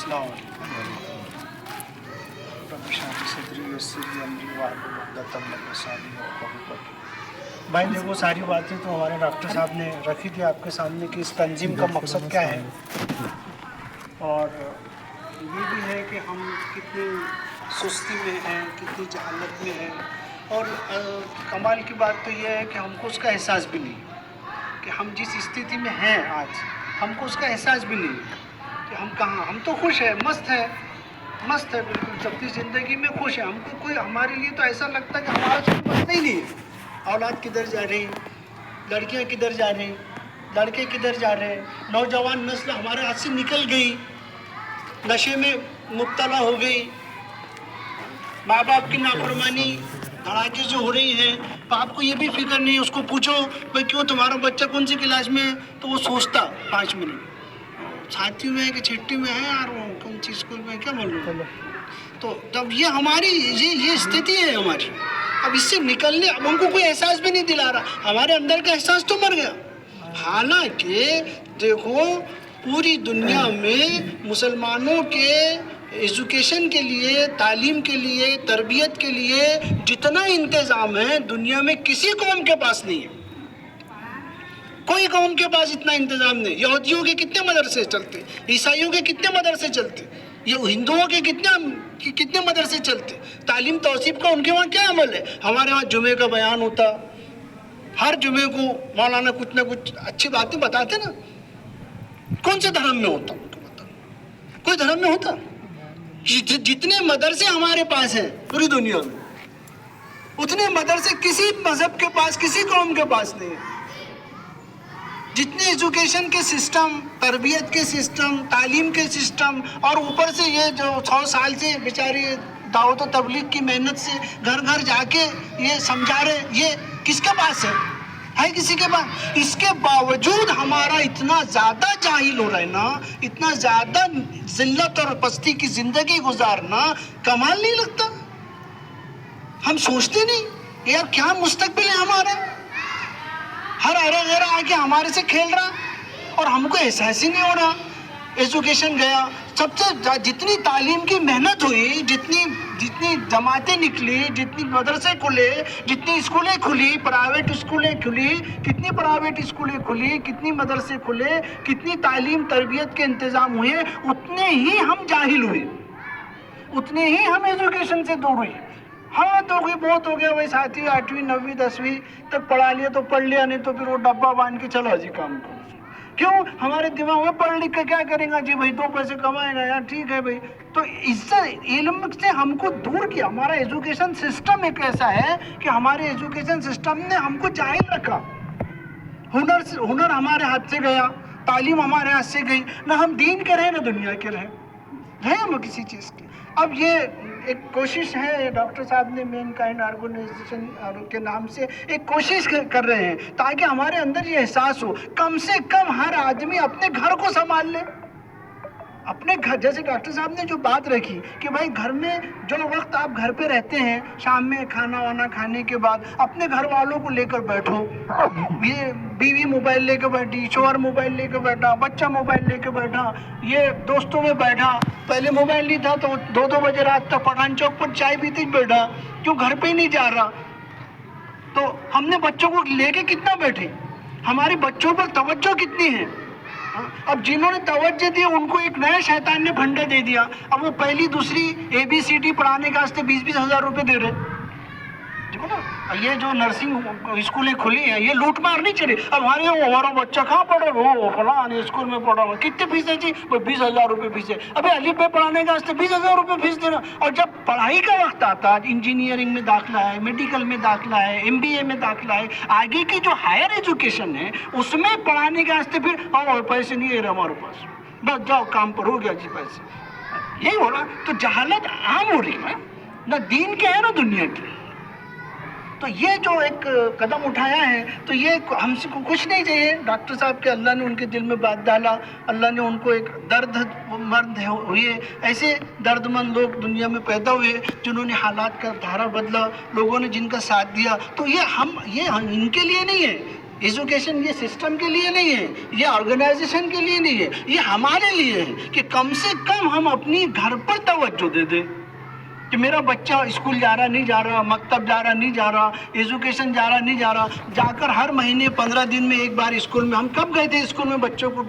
السلام علیکم رب اشرح لي صدری ویسر لي امری واحلل عقدۃ من لسانی یفقهوا قولی۔ بھائی دیکھو ساری باتیں تو ہمارے ڈاکٹر صاحب نے رکھی تھی آپ کے سامنے کہ اس تنظیم کا مقصد کیا ہے، اور یہ بھی ہے کہ ہم کتنی سستی میں ہیں، کتنی جہالت میں ہیں، اور کمال کی بات تو یہ ہے کہ ہم کو اس کا احساس بھی نہیں کہ ہم جس استھتی میں ہیں آج، ہم کو اس کا احساس بھی نہیں کہ ہم کہاں، ہم تو خوش ہیں، مست ہے بالکل چلتی زندگی میں خوش ہے، ہم کو کوئی، ہمارے لیے تو ایسا لگتا ہے کہ ہمارا کوئی مسئلہ ہی نہیں ہے۔ اولاد کدھر جا رہی، لڑکیاں کدھر جا رہی، لڑکے کدھر جا رہے ہیں، نوجوان نسل ہمارے ہاتھ سے نکل گئی، نشے میں مبتلا ہو گئی، ماں باپ کی نافرمانی دھڑاکے سے ہو رہی ہے، باپ کو یہ بھی فکر نہیں، اس کو پوچھو بھائی کیوں تمہارا بچہ کون سی کلاس میں ہے، تو وہ سوچتا 5 منٹ ساتھی میں ہے کہ چھٹی میں ہے یار، وہ کون سی اسکول میں، کیا معلوم۔ تو جب یہ ہماری یہ استھتی ہے ہماری، اب اس سے نکلنے، اب ہم کو کوئی احساس بھی نہیں دلا رہا، ہمارے اندر کا احساس تو مر گیا۔ حالانکہ دیکھو پوری دنیا میں مسلمانوں کے ایجوکیشن کے لیے، تعلیم کے لیے، تربیت کے لیے جتنا انتظام ہے دنیا میں کسی قوم کے پاس نہیں ہے، کوئی قوم کے پاس اتنا انتظام نہیں۔ یہودیوں کے کتنے مدرسے چلتے، عیسائیوں کے کتنے مدرسے چلتے، یہ ہندوؤں کے کتنے مدرسے چلتے، تعلیم توسیب کا ان کے وہاں کیا عمل ہے؟ ہمارے وہاں جمعے کا بیان ہوتا، ہر جمعے کو مولانا کچھ نہ کچھ اچھی باتیں بتاتے نا، کون سے دھرم میں ہوتا؟ کوئی دھرم میں ہوتا؟ جتنے مدرسے ہمارے پاس ہیں پوری دنیا میں، اتنے مدرسے کسی مذہب کے پاس، کسی قوم کے پاس نہیں ہیں۔ جتنے ایجوکیشن کے سسٹم، تربیت کے سسٹم، تعلیم کے سسٹم، اور اوپر سے یہ جو 100 سال سے بیچاری دعوت و تبلیغ کی محنت سے گھر گھر جا کے یہ سمجھا رہے، یہ کس کے پاس ہے کسی کے پاس؟ اس کے باوجود ہمارا اتنا زیادہ جاہل ہو رہا ہے نا، اتنا زیادہ ذلت اور پستی کی زندگی گزارنا کمال نہیں لگتا؟ ہم سوچتے نہیں یار کیا مستقبل ہے ہمارا؟ ہر ارے غیرہ آ کے ہمارے سے کھیل رہا، اور ہم کو احساس ہی نہیں ہو رہا۔ ایجوکیشن گیا، سب سے جتنی تعلیم کی محنت ہوئی، جتنی جماعتیں نکلی، جتنی مدرسے کھلے، جتنی اسکولیں کھلی، پرائیویٹ اسکولیں کھلی، کتنی پرائیویٹ اسکولیں کھلی، کتنی مدرسے کھلے، کتنی تعلیم تربیت کے انتظام ہوئے، اتنے ہی ہم جاہل ہوئے، اتنے ہی ہم ایجوکیشن سے دور ہوئے۔ ہاں تو کوئی بہت ہو گیا بھائی، 7ویں 8ویں 9ویں 10ویں تک پڑھا لیا تو پڑھ لیا، نہیں تو پھر وہ ڈبہ باندھ کے چلو جی کام کرو۔ کیوں؟ ہمارے دماغ میں پڑھ لکھ کے کیا کریں گا جی بھائی، 2 پیسے کمائے گا یار، ٹھیک ہے بھائی۔ تو اس سے علم سے ہم کو دور کیا۔ ہمارا ایجوکیشن سسٹم ایک ایسا ہے کہ ہمارے ایجوکیشن سسٹم نے ہم کو جاہل رکھا، ہنر ہمارے ہاتھ سے گیا، تعلیم ہمارے ہاتھ سے گئی، نہ ہم دین کے رہے نہ دنیا کے رہے ہم کسی چیز کی۔ اب یہ ایک کوشش ہے، ڈاکٹر صاحب نے مین کائنڈ آرگنائزیشن کے نام سے ایک کوشش کر رہے ہیں تاکہ ہمارے اندر یہ احساس ہو، کم سے کم ہر آدمی اپنے گھر کو سنبھال لے، اپنے گھر، جیسے ڈاکٹر صاحب نے جو بات رکھی کہ بھائی گھر میں جو وقت آپ گھر پہ رہتے ہیں، شام میں کھانا وانا کھانے کے بعد اپنے گھر والوں کو لے کر بیٹھو، یہ بیوی موبائل لے کے بیٹھی، شوہر موبائل لے کے بیٹھا، بچہ موبائل لے کے بیٹھا، یہ دوستوں میں بیٹھا، پہلے موبائل نہیں تھا تو 2 بجے رات تک پٹھان چوک پر چائے پیتے بیٹھا، کیوں گھر پہ ہی نہیں جا رہا؟ تو ہم نے بچوں کو لے کے کتنا بیٹھے، ہمارے بچوں پر توجہ کتنی ہے؟ اب جنہوں نے توجہ دی ان کو ایک نیا شیطان نے پھنڈا دے دیا، اب وہ پہلی دوسری ABCD پڑھانے کا واسطے 20-20 ہزار روپے دے رہے۔ دیکھو نا، یہ جو نرسنگ اسکولیں کھلی ہیں یہ لوٹ مار نہیں چلی، اب ہمارا بچہ کہاں پڑھے، وہ فلاں اسکول میں پڑھا ہوا، کتنے فیس ہے جی؟ 20,000 روپے فیس ہے۔ ابھی الف ب پڑھانے کا واسطے 20,000 روپے فیس دینا، اور جب پڑھائی کا وقت آتا، انجینئرنگ میں داخلہ ہے، میڈیکل میں داخلہ ہے، MBA میں داخلہ ہے، آگے کی جو ہائر ایجوکیشن ہے اس میں پڑھانے کے واسطے پھر پیسے نہیں ہے ہمارے پاس، بس جاؤ کام پر، ہو گیا جی پیسے، یہی ہو رہا۔ تو جہالت عام ہو رہی ہے، نہ دین کے ہے نہ دنیا کے۔ تو یہ جو ایک قدم اٹھایا ہے تو یہ ہم سے کچھ نہیں چاہیے، ڈاکٹر صاحب کے اللہ نے ان کے دل میں بات ڈالا، اللہ نے ان کو ایک درد مند ہوئے، ایسے درد مند لوگ دنیا میں پیدا ہوئے جنہوں نے حالات کا دھارا بدلا، لوگوں نے جن کا ساتھ دیا، تو یہ ان کے لیے نہیں ہے، ایجوکیشن یہ سسٹم کے لیے نہیں ہے، یہ آرگنائزیشن کے لیے نہیں ہے، یہ ہمارے لیے ہے کہ کم سے کم ہم اپنی گھر پر توجہ دے دیں کہ میرا بچہ اسکول جا رہا نہیں جا رہا، مکتب جا رہا نہیں جا رہا، ایجوکیشن جا رہا نہیں جا رہا، جا کر ہر مہینے 15 دن میں ایک بار اسکول میں. ہم کب گئے تھے اسکول میں بچوں کو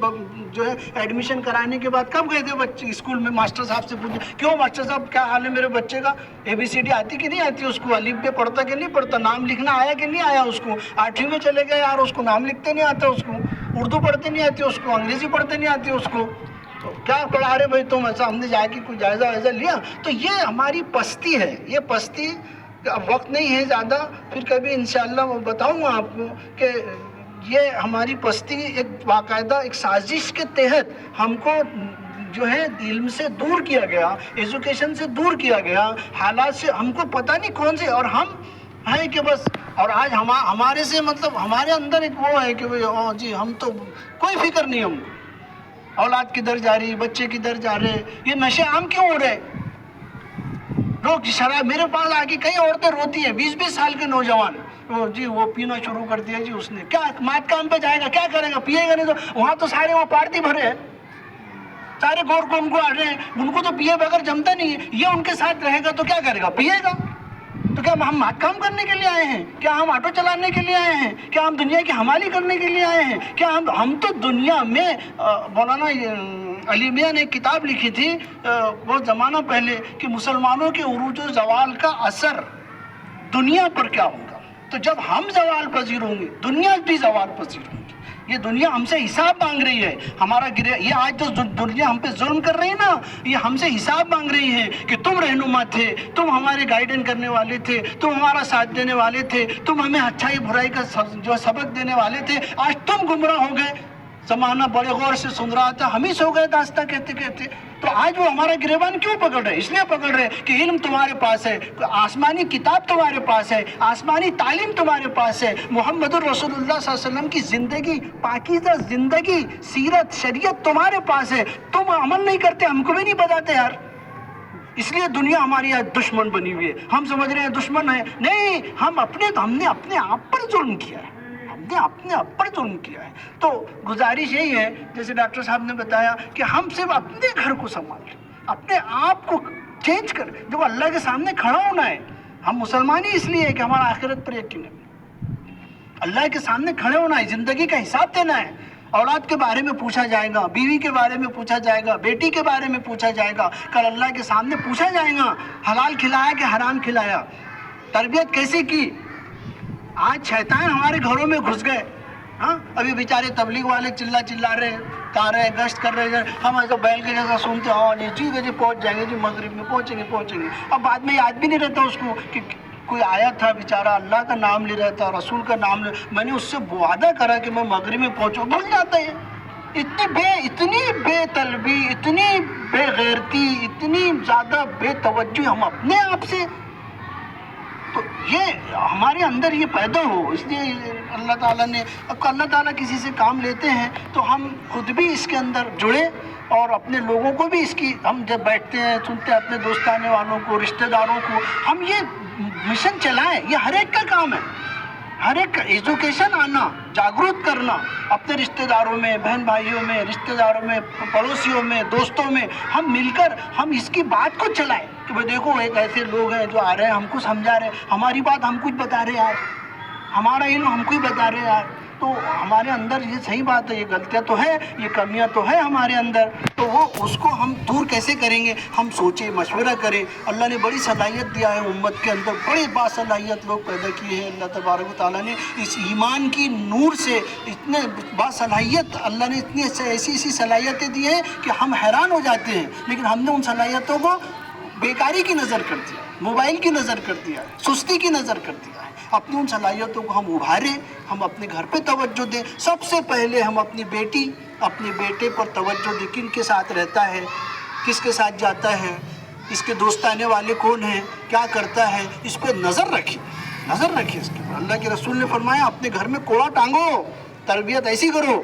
جو ہے ایڈمیشن کرانے کے بعد کب گئے تھے بچے اسکول میں؟ ماسٹر صاحب سے پوچھے کیوں ماسٹر صاحب کیا حال ہے میرے بچے کا، ABCD آتی کہ نہیں آتی اس کو، الف بے پڑھتا کہ نہیں پڑھتا، نام لکھنا آیا کہ نہیں آیا اس کو، 8ویں میں چلے گئے یار اس کو نام لکھتے نہیں آتا، اس کو اردو پڑھتے نہیں آتی، اس کو انگریزی پڑھتے نہیں آتی اس کو، تو کیا پڑھا رہے بھائی تم ایسا. ہم نے جا کے کوئی جائزہ وائزہ لیا. تو یہ ہماری پستی ہے، یہ پستی. اب وقت نہیں ہے زیادہ، پھر کبھی انشاءاللہ میں بتاؤں گا آپ کو کہ یہ ہماری پستی ایک باقاعدہ ایک سازش کے تحت ہم کو جو ہے علم سے دور کیا گیا، ایجوکیشن سے دور کیا گیا، حالات سے ہم کو پتہ نہیں کون سے، اور ہم ہیں کہ بس. اور آج ہمارے سے مطلب ہمارے اندر ایک وہ ہے کہ جی ہم تو کوئی فکر نہیں، ہم کو اولاد کدھر جا رہی، بچے کدھر جا رہے، یہ نشے عام کیوں ہو رہے. لوگ شراب، میرے پاس آ کے کئی عورتیں روتی ہیں، 20-20 سال کے نوجوان، جی وہ پینا شروع کر دیا جی اس نے، کیا مات کام پہ جائے گا، کیا کرے گا، پیے گا نہیں تو وہاں تو سارے وہاں پارٹی بھرے ہیں، سارے گور کو ان کو آ رہے ہیں، ان کو تو پیے بغیر جمتا نہیں ہے، یہ ان کے ساتھ رہے گا تو کیا کرے گا، پیے گا. تو کیا ہم مات کام کرنے کے لیے آئے ہیں؟ کیا ہم آٹو چلانے کے لیے آئے ہیں؟ کیا ہم دنیا کی حمالی کرنے کے لیے آئے ہیں؟ کیا ہم تو دنیا میں مولانا علی میاں نے ایک کتاب لکھی تھی بہت زمانہ پہلے کہ مسلمانوں کے عروج و زوال کا اثر دنیا پر کیا ہوگا. تو جب ہم زوال پذیر ہوں گے دنیا بھی زوال پذیر ہوں گی. یہ دنیا ہم سے حساب مانگ رہی ہے، ہمارا یہ آج جو دنیا ہم پہ ظلم کر رہی ہے نا، یہ ہم سے حساب مانگ رہی ہے کہ تم رہنما تھے، تم ہمارے گائیڈنس کرنے والے تھے، تم ہمارا ساتھ دینے والے تھے، تم ہمیں اچھائی برائی کا جو سبق دینے والے تھے، آج تم گمراہ ہو گئے. زمانہ بڑے غور سے سن رہا تھا، ہم ہی سو گئے داستہ کہتے کہتے. تو آج وہ ہمارا گریبان کیوں پکڑ رہے؟ اس لیے پکڑ رہے کہ علم تمہارے پاس ہے، آسمانی کتاب تمہارے پاس ہے، آسمانی تعلیم تمہارے پاس ہے، محمد الرسول اللہ صلی اللہ علیہ وسلم کی زندگی، پاکیزہ زندگی، سیرت، شریعت تمہارے پاس ہے. تم عمل نہیں کرتے، ہم کو بھی نہیں بتاتے یار. اس لیے دنیا ہماری آج دشمن بنی ہوئی ہے. ہم سمجھ رہے ہیں دشمن ہے، نہیں، ہم نے اپنے آپ پر ظلم کیا ہے، ہم نے اپنے آپ پر ظلم کیا ہے. تو گزارش یہی ہے جیسے ڈاکٹر صاحب نے بتایا کہ ہم صرف اپنے گھر کو سنبھال لیں، اپنے آپ کو چینج کر، جو اللہ کے سامنے کھڑا ہونا ہے. ہم مسلمان ہی اس لیے ہے کہ ہمارا آخرت پر یقین ہے، اللہ کے سامنے کھڑے ہونا ہے، زندگی کا حساب دینا ہے. اولاد کے بارے میں پوچھا جائے گا، بیوی کے بارے میں پوچھا جائے گا، بیٹی کے بارے میں پوچھا جائے گا، کل اللہ کے سامنے پوچھا جائے گا حلال کھلایا کہ حرام کھلایا، تربیت کیسے کی. آج شیطان ہمارے گھروں میں گھس گئے. ہاں ابھی بیچارے تبلیغ والے چلا رہے کہا رہے گشت کر رہے ہیں، ہم ایسا بیل کے جیسا سنتے ہاں جی جی پہنچ جائیں گے جی، مغرب میں پہنچیں گے. اب بعد میں یاد بھی نہیں رہتا اس کو کہ کوئی آیا تھا بیچارہ اللہ کا نام لے رہا تھا، رسول کا نام لے، میں نے اس سے وعدہ کرا کہ میں مغرب میں پہنچوں، بھول جاتا ہے. اتنی بے طلبی، اتنی بے غیرتی، اتنی زیادہ بے توجہ ہم اپنے آپ سے. تو یہ ہمارے اندر یہ پیدا ہو، اس لیے اللہ تعالیٰ نے، اب اللہ تعالیٰ کسی سے کام لیتے ہیں تو ہم خود بھی اس کے اندر جڑے اور اپنے لوگوں کو بھی اس کی، ہم جب بیٹھتے ہیں سنتے ہیں اپنے دوستانے والوں کو، رشتہ داروں کو، ہم یہ مشن چلائیں. یہ ہر ایک کا کام ہے، ہر ایک ایجوکیشن آنا، جاگرت کرنا اپنے رشتہ داروں میں، بہن بھائیوں میں، رشتہ داروں میں، پڑوسیوں میں، دوستوں میں، ہم مل کر ہم اس کی بات کو چلائیں کہ بھئی دیکھو ایک ایسے لوگ ہیں جو آ رہے ہیں، ہم کو سمجھا رہے ہیں، ہماری بات ہم کچھ بتا رہے ہیں یار، ہمارا علم ہم کو ہی بتا رہے ہیں یار. تو ہمارے اندر یہ صحیح بات ہے، یہ غلطیاں تو ہے، یہ کمیاں تو ہے ہمارے اندر، تو وہ اس کو ہم دور کیسے کریں گے؟ ہم سوچیں، مشورہ کریں. اللہ نے بڑی صلاحیت دیا ہے امت کے اندر، بڑے باصلاحیت لوگ پیدا کیے ہیں اللہ تبارک و تعالیٰ نے. اس ایمان کی نور سے اتنے باصلاحیت اللہ نے اتنی ایسی صلاحیتیں دی ہیں کہ ہم حیران ہو جاتے ہیں. لیکن ہم نے ان صلاحیتوں کو بیکاری کی نظر کر دیا، موبائل کی نظر کر دیا، سستی کی نظر کر دیا ہے. اپنی ان صلاحیتوں کو ہم ابھاریں، ہم اپنے گھر پہ توجہ دیں. سب سے پہلے ہم اپنی بیٹی، اپنے بیٹے پر توجہ دیں، کن کے ساتھ رہتا ہے، کس کے ساتھ جاتا ہے، اس کے دوست آنے والے کون ہیں، کیا کرتا ہے، اس پہ نظر رکھیں اس کے. اللہ کے رسول نے فرمایا اپنے گھر میں کوڑا ٹانگو، تربیت ایسی کرو.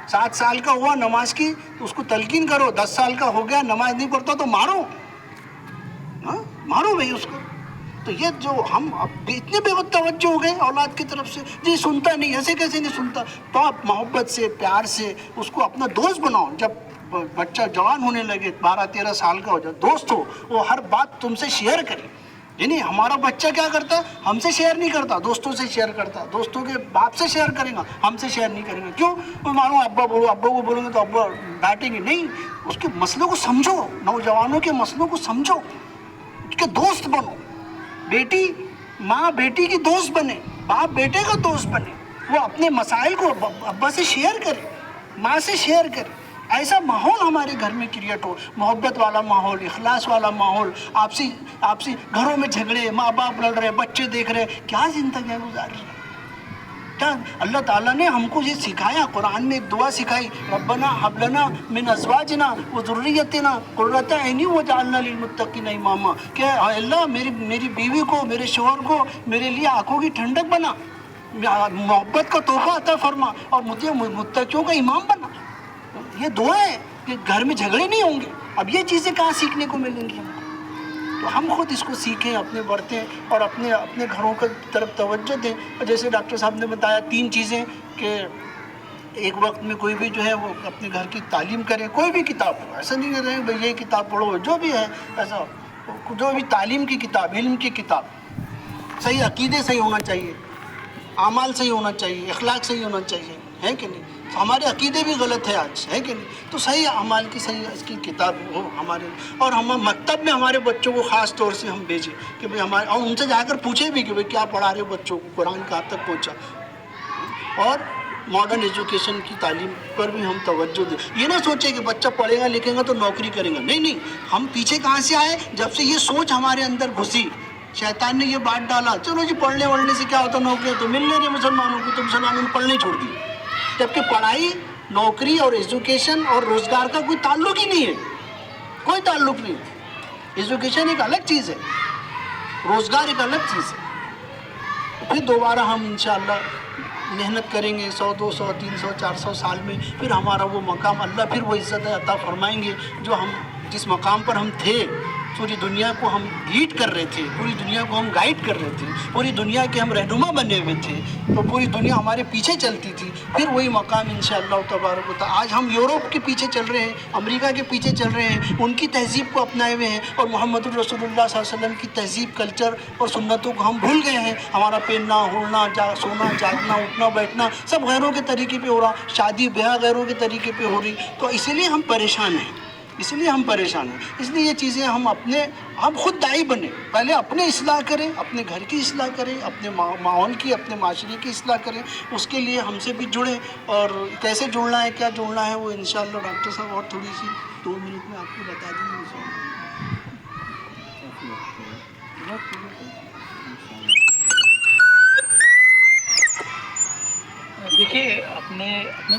7 سال کا ہوا نماز کی تو اس کو تلقین کرو، 10 سال کا ہو گیا نماز نہیں پڑھتا تو مارو بھائی اس کو. تو یہ جو ہم اب اتنے بے وقت توجہ ہو گئے اولاد کی طرف سے، جی سنتا نہیں، ایسے کیسے نہیں سنتا؟ تو آپ محبت سے، پیار سے اس کو اپنا دوست بناؤ. جب بچہ جوان ہونے لگے، 12-13 سال کا ہو جائے، دوست ہو، وہ ہر بات تم سے شیئر کرے. یعنی ہمارا بچہ کیا کرتا ہے؟ ہم سے شیئر نہیں کرتا، دوستوں سے شیئر کرتا. دوستوں کے باپ سے شیئر کرے گا، ہم سے شیئر نہیں کرے گا. کیوں؟ کوئی مانو ابا بولو، ابا کو بولیں گے تو ابا ڈانٹیں گے. نہیں، اس کے مسئلوں کو سمجھو، نوجوانوں کے مسئلوں کو سمجھو، اس کے دوست بنو. بیٹی ماں بیٹی کی دوست بنے، باپ بیٹے کا دوست بنے. وہ اپنے مسائل کو ابا سے شیئر کرے، ماں سے شیئر کرے. ایسا ماحول ہمارے گھر میں کریٹ ہو، محبت والا ماحول، اخلاص والا ماحول. آپسی گھروں میں جھگڑے، ماں باپ لڑ رہے، بچے دیکھ رہے، کیا زندگیاں گزار رہے ہیں. کیا اللہ تعالیٰ نے ہم کو یہ سکھایا، قرآن میں ایک دعا سکھائی، ربنا حب لنا من ازواجنا وذریتنا قرۃ اعین واجعلنا للمتقین اماما. کہ اے اللہ میری بیوی کو، میرے شوہر کو میرے لیے آنکھوں کی ٹھنڈک بنا، محبت کا تحفہ عطا فرما، اور مجھے متقیوں کا امام بنا. یہ دعا ہے کہ گھر میں جھگڑے نہیں ہوں گے. اب یہ چیزیں کہاں سیکھنے کو ملیں گی ہم کو؟ تو ہم خود اس کو سیکھیں، اپنے بڑھتے اور اپنے گھروں کی طرف توجہ دیں. اور جیسے ڈاکٹر صاحب نے بتایا 3 چیزیں کہ ایک وقت میں کوئی بھی جو ہے وہ اپنے گھر کی تعلیم کرے. کوئی بھی کتاب ہو، ایسا نہیں کر رہے ہیں بھائی یہ کتاب پڑھو، جو بھی ہے ایسا، جو بھی تعلیم کی کتاب، علم کی کتاب. صحیح عقیدے صحیح ہونا چاہیے، اعمال صحیح ہونا چاہیے، اخلاق صحیح ہونا چاہیے، ہے کہ نہیں؟ ہمارے عقیدے بھی غلط ہے آج، ہے کہ نہیں؟ تو صحیح اعمال کی صحیح اس کی کتاب ہو ہمارے. اور ہم مکتب میں ہمارے بچوں کو خاص طور سے ہم بھیجیں کہ بھائی ہمارے، اور ان سے جا کر پوچھیں بھی کہ بھائی کیا پڑھا رہے ہو بچوں کو، قرآن کہاں تک پہنچا. اور ماڈرن ایجوکیشن کی تعلیم پر بھی ہم توجہ دیں. یہ نہ سوچیں کہ بچہ پڑھے گا لکھے گا تو نوکری کرے گا. نہیں، ہم پیچھے کہاں سے آئے؟ جب سے یہ سوچ ہمارے اندر گھسی، شیطان نے یہ بات ڈالا، چلو جی پڑھنے وڑھنے سے کیا ہوتا، نوکری تو مل نہیں رہی مسلمانوں کو، تو مسلمانوں نے پڑھنے چھوڑ دی. جبکہ پڑھائی، نوکری اور ایجوکیشن اور روزگار کا کوئی تعلق ہی نہیں ہے، کوئی تعلق نہیں. ایجوکیشن ایک الگ چیز ہے، روزگار ایک الگ چیز ہے. پھر دوبارہ ہم انشاءاللہ محنت کریں گے 100 200 300 400 سال میں، پھر ہمارا وہ مقام، اللہ پھر وہ عزت عطا فرمائیں گے جو ہم جس مقام پر ہم تھے. پوری دنیا کو ہم لیڈ کر رہے تھے، پوری دنیا کو ہم گائیڈ کر رہے تھے، پوری دنیا کے ہم رہنما بنے ہوئے تھے، تو پوری دنیا ہمارے پیچھے چلتی تھی. پھر وہی مقام انشاءاللہ تبارک و تعالی. آج ہم یورپ کے پیچھے چل رہے ہیں، امریکہ کے پیچھے چل رہے ہیں، ان کی تہذیب کو اپنائے ہوئے ہیں، اور محمد الرسول اللہ صلی اللہ علیہ وسلم کی تہذیب، کلچر اور سنتوں کو ہم بھول گئے ہیں. ہمارا پہننا، اوڑھنا، سونا، جاگنا، اٹھنا بیٹھنا سب غیروں کے طریقے پہ ہو رہا، شادی بیاہ غیروں کے طریقے پہ ہو رہی. تو اسی لیے ہم پریشان ہیں، اس لیے یہ چیزیں ہم خود داعی بنیں. پہلے اپنے اصلاح کریں، اپنے گھر کی اصلاح کریں، اپنے ماحول کی، اپنے معاشرے کی اصلاح کریں. اس کے لیے ہم سے بھی جڑیں، اور کیسے جڑنا ہے، کیا جڑنا ہے، وہ انشاءاللہ ڈاکٹر صاحب اور تھوڑی سی 2 منٹ میں آپ کو بتا دیں گے انشاءاللہ. دیکھیے اپنے